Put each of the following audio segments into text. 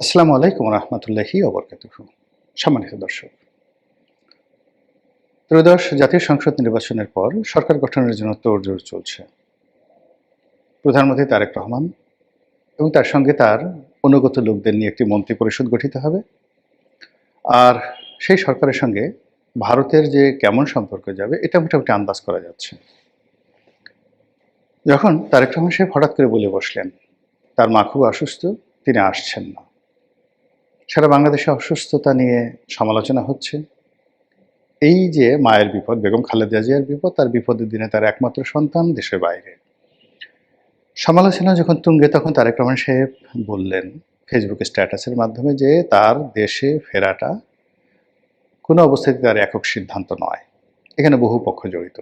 আসসালামু আলাইকুম রহমতুল্লাহি ওবরকাতুহু। সম্মানিত দর্শক, ত্রয়োদশ জাতীয় সংসদ নির্বাচনের পর সরকার গঠনের জন্য তোড়জোড় চলছে। প্রধানমন্ত্রী তারেক রহমান এবং তার সঙ্গে তার অনুগত লোকদের নিয়ে একটি মন্ত্রী পরিষদ গঠিত হবে। আর সেই সরকারের সঙ্গে ভারতের যে কেমন সম্পর্ক যাবে এটা মোটামুটি আন্দাজ করা যাচ্ছে। যখন তারেক রহমান সাহেব হঠাৎ করে বলে বসলেন তার মা খুব অসুস্থ, তিনি আসছেন না, সারা বাংলাদেশে অসুস্থতা নিয়ে সমালোচনা হচ্ছে। এই যে মায়ের বিপদ, বেগম খালেদা জিয়ার বিপদ, তার বিপদের দিনে তার একমাত্র সন্তান দেশের বাইরে, সমালোচনা যখন তুঙ্গে, তখন তারেক রহমান সাহেব বললেন ফেসবুকে স্ট্যাটাসের মাধ্যমে যে তার দেশে ফেরাটা কোনো অবস্থাতে তার একক সিদ্ধান্ত নয়, এখানে বহু পক্ষ জড়িত।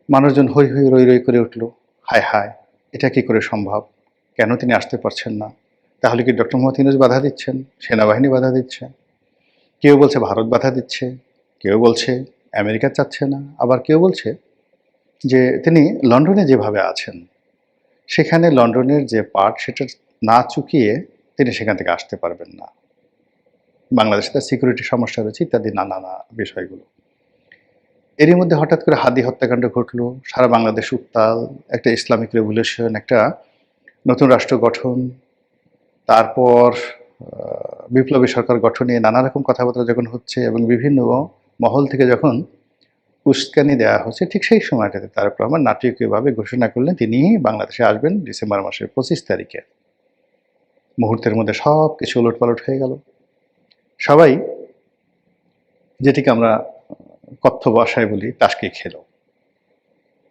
মানুষজন হৈ হৈ রই রই করে উঠল, হায় হায়, এটা কি করে সম্ভব, কেন তিনি আসতে পারছেন না, তাহলে কি ডক্টর মোহাম্মদ ইউনূস বাধা দিচ্ছেন, সেনাবাহিনী বাধা দিচ্ছে, কেউ বলছে ভারত বাধা দিচ্ছে, কেউ বলছে আমেরিকা চাচ্ছে না, আবার কেউ বলছে যে তিনি লন্ডনে যেভাবে আছেন সেখানে লন্ডনের যে পার্ট সেটা না চুকিয়ে তিনি সেখান থেকে আসতে পারবেন না, বাংলাদেশে তার সিকিউরিটি সমস্যা রয়েছে ইত্যাদি নানা বিষয়গুলো। এরই মধ্যে হঠাৎ করে হাদি হত্যাকাণ্ড ঘটলো, সারা বাংলাদেশ উত্তাল, একটা ইসলামিক রেভলিউশন, একটা নতুন রাষ্ট্র গঠন, তারপর বিপ্লবী সরকার গঠন নিয়ে নানা রকম কথাবার্তা যখন হচ্ছে এবং বিভিন্ন মহল থেকে যখন উস্কানি দেওয়া হচ্ছে, ঠিক সেই সময়টাতে তারেক রহমান নাটকীয়ভাবে ঘোষণা করলেন তিনি বাংলাদেশে আসবেন ডিসেম্বর মাসের 25 তারিখে। মুহূর্তের মধ্যে সব কিছু ওলটপালট হয়ে গেল। সবাই, যেটিকে আমরা কথ্য ভাষায় বলি, টাসকি খেলো,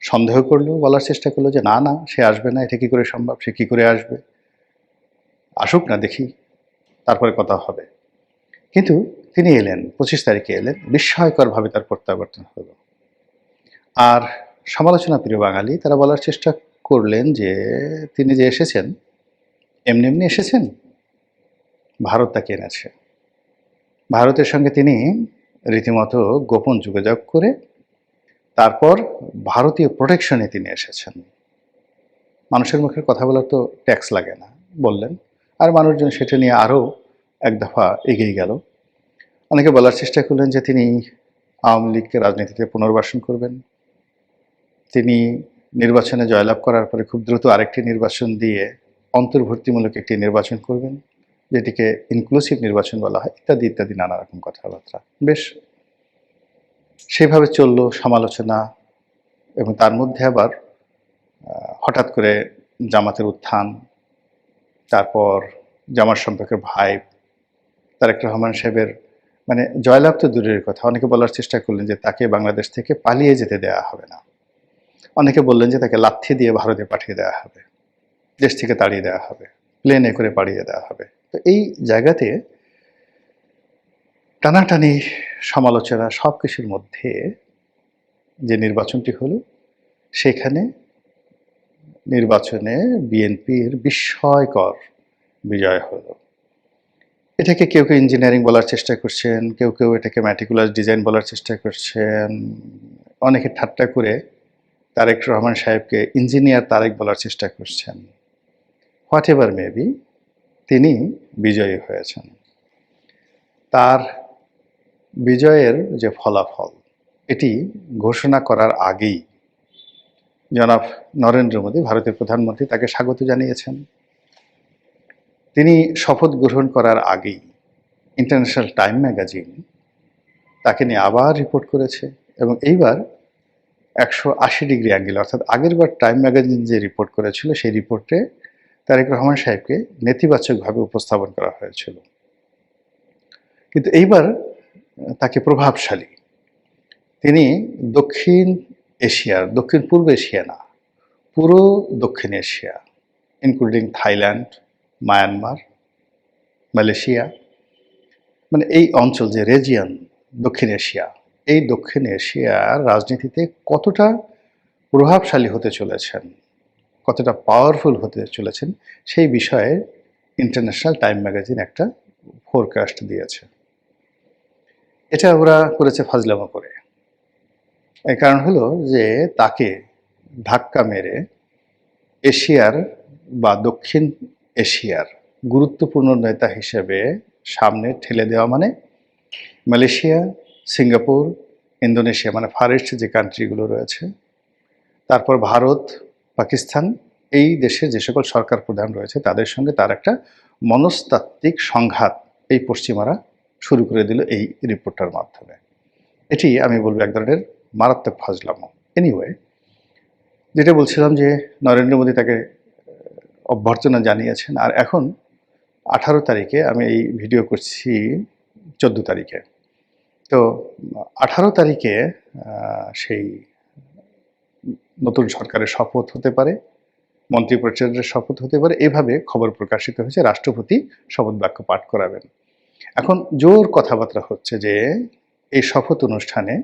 সন্দেহ করলো, বলার চেষ্টা করলো যে না না, সে আসবে না, এটা কি করে সম্ভব, সে কি করে আসবে, আসুক না দেখি, তারপরে কথা হবে। কিন্তু তিনি এলেন, 25 তারিখে এলেন, বিস্ময়করভাবে তার প্রত্যাবর্তন হলো। আর সমালোচনা প্রিয় বাঙালি তারা বলার চেষ্টা করলেন যে তিনি যে এসেছেন এমনি এমনি এসেছেন, ভারত তাকে এনেছে, ভারতের সঙ্গে তিনি রীতিমতো গোপন যোগাযোগ করে তারপর ভারতীয় প্রোটেকশনে তিনি এসেছেন। মানুষের মুখের কথা বলার তো ট্যাক্স লাগে না বললেন, আর মানুষজন সেটা নিয়ে আরও এক দফা এগিয়ে গেল। অনেকে বলার চেষ্টা করলেন যে তিনি আওয়ামী লীগকে রাজনীতিতে পুনর্বাসন করবেন, তিনি নির্বাচনে জয়লাভ করার পরে খুব দ্রুত আরেকটি নির্বাচন দিয়ে অন্তর্ভুক্তিমূলক একটি নির্বাচন করবেন, যেটিকে ইনক্লুসিভ নির্বাচন বলা হয়, ইত্যাদি ইত্যাদি নানা রকম কথাবার্তা। বেশ সেভাবে চলল সমালোচনা। এবং তার মধ্যে আবার হঠাৎ করে জামাতের উত্থান, তারপর জামাত সম্পর্কের ভাই তারেক রহমান সাহেবের মানে জয়লাভ তো দূরের কথা, অনেকে বলার চেষ্টা করলেন যে তাকে বাংলাদেশ থেকে পালিয়ে যেতে দেওয়া হবে না, অনেকে বললেন যে তাকে লাথি দিয়ে ভারতে পাঠিয়ে দেওয়া হবে, দেশ থেকে তাড়িয়ে দেওয়া হবে, প্লেনে করে পাঠিয়ে দেওয়া হবে। তো এই জায়গাতে টানাটানি, সমালোচনা সব কিছুর মধ্যে যে নির্বাচনটি হলো, সেখানে নির্বাচনে বিএনপির বিস্ময়কর বিজয় হলো। এটাকে কেউ কেউ ইঞ্জিনিয়ারিং বলার চেষ্টা করছেন, কেউ কেউ এটাকে ম্যাটিকুলাস ডিজাইন বলার চেষ্টা করছেন, অনেকে ঠাট্টা করে তারেক রহমান সাহেবকে ইঞ্জিনিয়ার তারেক বলার চেষ্টা করছেন। হোয়াট এভার মেবি, তিনি বিজয়ী হয়েছেন। তার বিজয়ের যে ফলাফল, এটি ঘোষণা করার আগেই জনাব নরেন্দ্র মোদী, ভারতের প্রধানমন্ত্রী, তাকে স্বাগত জানিয়েছেন। তিনি শপথ গ্রহণ করার আগেই ইন্টারন্যাশনাল টাইম ম্যাগাজিন তাকে নিয়ে আবার রিপোর্ট করেছে, এবং এইবার 180 ডিগ্রি অ্যাঙ্গেল, অর্থাৎ আগেরবার টাইম ম্যাগাজিন যে রিপোর্ট করেছিল সেই রিপোর্টে তারেক রহমান সাহেবকে নেতিবাচকভাবে উপস্থাপন করা হয়েছিল। কিন্তু এইবার তাকে প্রভাবশালী, তিনি দক্ষিণ এশিয়ার, দক্ষিণ পূর্ব এশিয়া না, পুরো দক্ষিণ Asia including Thailand, Myanmar, Malaysia, মানে এই অঞ্চল যে রেজিয়ন দক্ষিণ এশিয়া, এই দক্ষিণ এশিয়ার রাজনীতিতে কতটা প্রভাবশালী হতে চলেছেন, কতটা পাওয়ারফুল হতে চলেছেন, সেই বিষয়ে ইন্টারন্যাশনাল টাইম ম্যাগাজিন একটা ফোরকাস্ট দিয়েছে। এটা ওরা করেছে ফাজলামো করে। এর কারণ হলো যে তাকে ধাক্কা মেরে এশিয়ার বা দক্ষিণ এশিয়ার গুরুত্বপূর্ণ নেতা হিসেবে সামনে ঠেলে দেওয়া মানে মালয়েশিয়া, সিঙ্গাপুর, ইন্দোনেশিয়া মানে ফার ইস্ট যে কান্ট্রিগুলো রয়েছে, তারপর ভারত, পাকিস্তান, এই দেশের যে সকল সরকার প্রধান রয়েছে তাদের সঙ্গে তার একটা মনস্তাত্ত্বিক সংঘাত এই পশ্চিমারা শুরু করে দিল এই রিপোর্টটার মাধ্যমে। এটি আমি বলবো এক ধরনের মারাত্মক ফাজলামো। এনিওয়ে, যেটা বলছিলাম যে নরেন্দ্র মোদী তাকে অভ্যর্থনা জানিয়েছেন, আর এখন 18 তারিখে, আমি এই ভিডিও করছি 14 তারিখে, তো 18 তারিখে সেই নতুন সরকারের শপথ হতে পারে, মন্ত্রিপরিষদের শপথ হতে পারে, এভাবে খবর প্রকাশিত হয়েছে। রাষ্ট্রপতি শপথ বাক্য পাঠ করাবেন। এখন জোর কথাবার্তা হচ্ছে যে এই শপথ অনুষ্ঠানে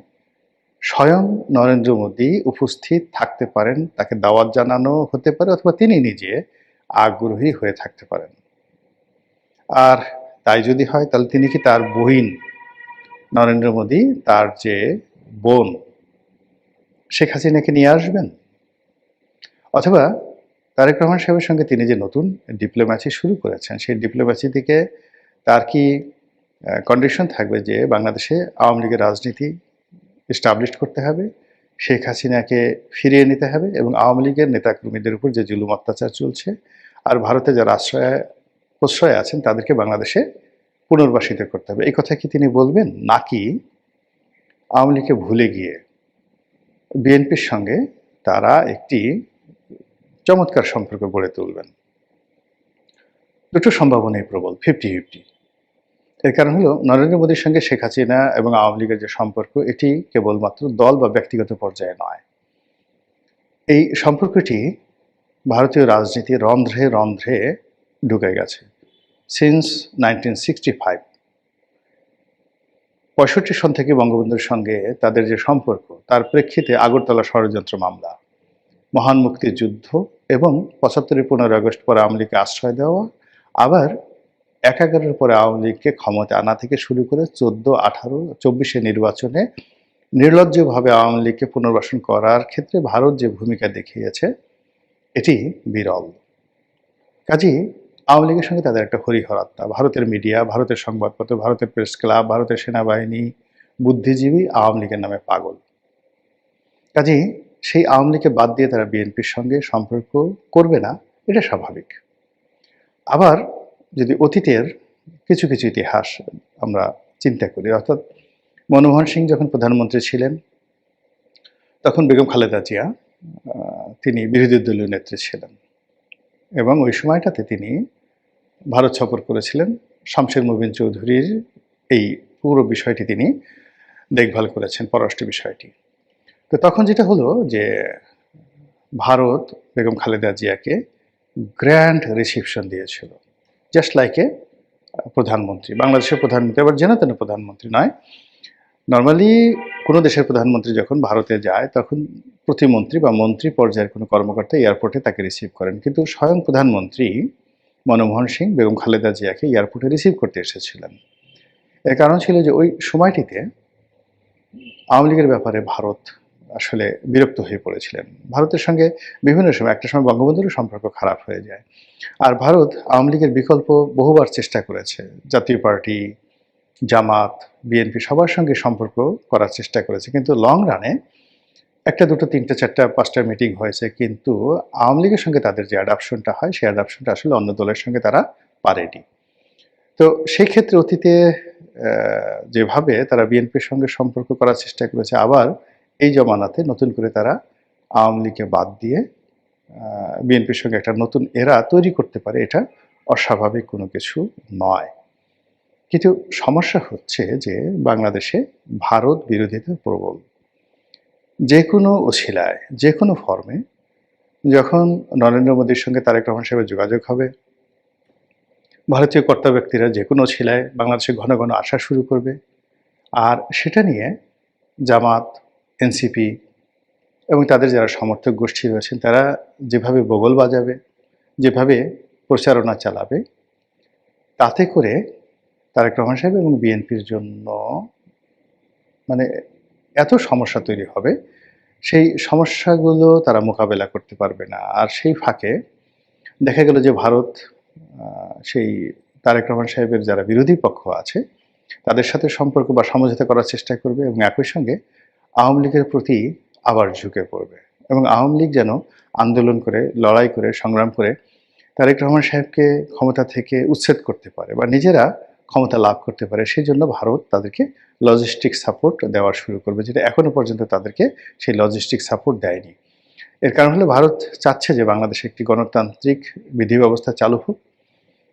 স্বয়ং নরেন্দ্র মোদী উপস্থিত থাকতে পারেন, তাকে দাওয়াত জানানো হতে পারে, অথবা তিনি নিজে আগ্রহী হয়ে থাকতে পারেন। আর তাই যদি হয় তাহলে তিনি কি তার বহিন নরেন্দ্র মোদী, তার যে বোন শেখ হাসিনাকে নিয়ে আসবেন? অথবা তারেক রহমান সাহেবের সঙ্গে তিনি যে নতুন ডিপ্লোম্যাসি শুরু করেছেন, সেই ডিপ্লোম্যাসি থেকে তার কি কন্ডিশন থাকবে যে বাংলাদেশে আওয়ামী লীগের রাজনীতি এস্টাবলিশ করতে হবে, শেখ হাসিনাকে ফিরিয়ে নিতে হবে, এবং আওয়ামী লীগের নেতাকর্মীদের উপর যে জুলুম অত্যাচার চলছে আর ভারতে যারা প্রশ্রয় আছেন তাদেরকে বাংলাদেশে পুনর্বাসিত করতে হবে, এই কথা কি তিনি বলবেন? নাকি আওয়ামী লীগকে ভুলে গিয়ে বিএনপির সঙ্গে তারা একটি চমৎকার সম্পর্ক গড়ে তুলবেন? দুটো সম্ভাবনাই প্রবল, 50-50। এর কারণ হলো নরেন্দ্র মোদীর সঙ্গে শেখ হাসিনা এবং আওয়ামী লীগের যে সম্পর্ক, এটি কেবলমাত্র দল বা ব্যক্তিগত পর্যায়ে নয়। এই সম্পর্কটি ভারতীয় রাজনীতির রন্ধ্রে রন্ধ্রে ঢুকে গেছে সিন্স 1965। 65 সন থেকে বঙ্গবন্ধুর সঙ্গে তাদের যে সম্পর্ক, তার প্রেক্ষিতে আগরতলা ষড়যন্ত্র মামলা, মহান মুক্তিযুদ্ধ এবং 75 15 আগস্ট পরে আওয়ামী লীগকে আশ্রয় দেওয়া, আবার 11 পরে আওয়ামী লীগকে ক্ষমতা আনা থেকে শুরু করে 14, 18, 24 নির্বাচনে নির্লজ্জভাবে আওয়ামী লীগকে পুনর্বাসন করার ক্ষেত্রে ভারত যে ভূমিকা দেখিয়েছে এটি বিরল। কাজেই আওয়ামী লীগের সঙ্গে তাদের একটা হরিহরাত্মা। ভারতের মিডিয়া, ভারতের সংবাদপত্র, ভারতের প্রেস ক্লাব, ভারতের সেনাবাহিনী, বুদ্ধিজীবী আওয়ামী লীগের নামে পাগল। কাজেই সেই আওয়ামী লীগকে বাদ দিয়ে তারা বিএনপির সঙ্গে সম্পর্ক করবে না, এটা স্বাভাবিক। আবার যদি অতীতের কিছু কিছু ইতিহাস আমরা চিন্তা করি, অর্থাৎ মনমোহন সিং যখন প্রধানমন্ত্রী ছিলেন তখন বেগম খালেদা জিয়া তিনি বিরোধী দলীয় নেত্রী ছিলেন, এবং ওই সময়টাতে তিনি ভারত সফর করেছিলেন। শামসের মুবিন চৌধুরীর এই পুরো বিষয়টি তিনি দেখভাল করেছেন, পররাষ্ট্র বিষয়টি। তো তখন যেটা হলো যে ভারত বেগম খালেদা জিয়াকে গ্র্যান্ড রিসিপশন দিয়েছিল, জাস্ট লাইক এ প্রধানমন্ত্রী। বাংলাদেশের প্রধানমন্ত্রী আবার যেন তেন প্রধানমন্ত্রী নয়। নর্মালি কোনো দেশের প্রধানমন্ত্রী যখন ভারতে যায় তখন প্রতিমন্ত্রী বা মন্ত্রী পর্যায়ের কোনো কর্মকর্তা এয়ারপোর্টে তাকে রিসিভ করেন, কিন্তু স্বয়ং প্রধানমন্ত্রী মনমোহন সিং বেগম খালেদা জিয়াকে এয়ারপোর্টে রিসিভ করতে এসেছিলেন। এর কারণ ছিল যে ওই সময়টিতে আওয়ামী লীগের ব্যাপারে ভারত আসলে বিরক্ত হয়ে পড়েছিলেন। ভারতের সঙ্গে বিভিন্ন সময়, একটা সময় বঙ্গবন্ধুরও সম্পর্ক খারাপ হয়ে যায়। আর ভারত আওয়ামী লীগের বিকল্প বহুবার চেষ্টা করেছে, জাতীয় পার্টি, জামাত, বিএনপি সবার সঙ্গে সম্পর্ক করার চেষ্টা করেছে, কিন্তু লং রানে একটা, দুটো, তিনটা, চারটা, পাঁচটা মিটিং হয়েছে, কিন্তু আওয়ামী লীগের সঙ্গে তাদের যে অ্যাডাপশনটা হয় সেই অ্যাডাপশনটা আসলে অন্য দলের সঙ্গে তারা পারেনি। তো সেই ক্ষেত্রে অতীতে যেভাবে তারা বিএনপির সঙ্গে সম্পর্ক করার চেষ্টা করেছে, আবার এই জমানাতে নতুন করে তারা আওয়ামী লীগকে বাদ দিয়ে বিএনপির সঙ্গে একটা নতুন এরা তৈরি করতে পারে, এটা অস্বাভাবিক কোনো কিছু নয়। কিন্তু সমস্যা হচ্ছে যে বাংলাদেশে ভারত বিরোধিতা প্রবল। যে কোনো অছিলায়, যে কোনো ফর্মে যখন নরেন্দ্র মোদীর সঙ্গে তারেক রহমান সাহেবের যোগাযোগ হবে, ভারতীয় কর্তা ব্যক্তিরা যে কোনো অছিলায় বাংলাদেশে ঘন ঘন আসা শুরু করবে, আর সেটা নিয়ে জামাত, এনসিপি এবং তাদের যারা সমর্থক গোষ্ঠী রয়েছেন তারা যেভাবে বগল বাজাবে, যেভাবে প্রচারণা চালাবে, তাতে করে তারেক রহমান সাহেব এবং বিএনপির জন্য মানে এত সমস্যা তৈরি হবে, সেই সমস্যাগুলো তারা মোকাবেলা করতে পারবে না। আর সেই ফাঁকে দেখা গেল যে ভারত সেই তারেক রহমান সাহেবের যারা বিরোধী পক্ষ আছে তাদের সাথে সম্পর্ক বা সমঝোতা করার চেষ্টা করবে এবং একই সঙ্গে আওয়ামী লীগের প্রতি আবার ঝুঁকে পড়বে এবং আওয়ামী লীগ যেন আন্দোলন করে, লড়াই করে, সংগ্রাম করে তারেক রহমান সাহেবকে ক্ষমতা থেকে উচ্ছেদ করতে পারে বা নিজেরা ক্ষমতা লাভ করতে পারে। সেজন্য ভারত তাদেরকে লজিস্টিক সাপোর্ট দেওয়া শুরু করবে, যেটা এখনো পর্যন্ত তাদেরকে সেই লজিস্টিক সাপোর্ট দেয়নি। এর কারণ হলো ভারত চাচ্ছে যে বাংলাদেশে একটি গণতান্ত্রিক বিধি ব্যবস্থা চালু হোক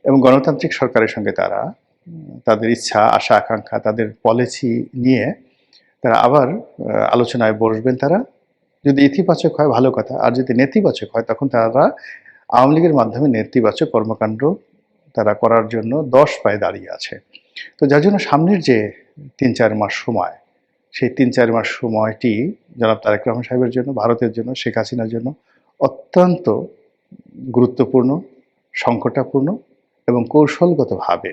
এবং গণতান্ত্রিক সরকারের সঙ্গে তারা তাদের ইচ্ছা, আশা, আকাঙ্ক্ষা, তাদের পলিসি নিয়ে তারা আবার আলোচনায় বসবেন। তারা যদি ইতিবাচক হয় ভালো কথা, আর যদি নেতিবাচক হয় তখন তারা আওয়ামী লীগের মাধ্যমে নেতিবাচক কর্মকাণ্ড তারা করার জন্য 10 পায়ে দাঁড়িয়ে আছে। তো যার জন্য সামনের যে 3-4 মাস সময়, সেই 3-4 মাস সময়টি জনাব তারেক রহমান সাহেবের জন্য, ভারতের জন্য, শেখ হাসিনার জন্য অত্যন্ত গুরুত্বপূর্ণ, সংকটাপূর্ণ এবং কৌশলগতভাবে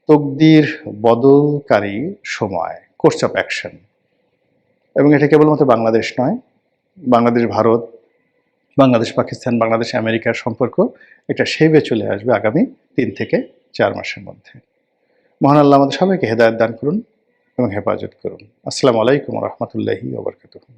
তকদির বদলকারী সময়, কোর্স অফ অ্যাকশন। এবং এটা কেবলমাত্র বাংলাদেশ নয়, বাংলাদেশ ভারত, বাংলাদেশ পাকিস্তান, বাংলাদেশ আমেরিকার সম্পর্ক একটা শেইবে চলে আসবে আগামী 3 থেকে 4 মাসের মধ্যে। মহান আল্লাহ আমাদের সবাইকে হেদায়েত দান করুন এবং হেফাজত করুন। আসসালামু আলাইকুম ওয়া রাহমাতুল্লাহি ওয়া বারাকাতুহু।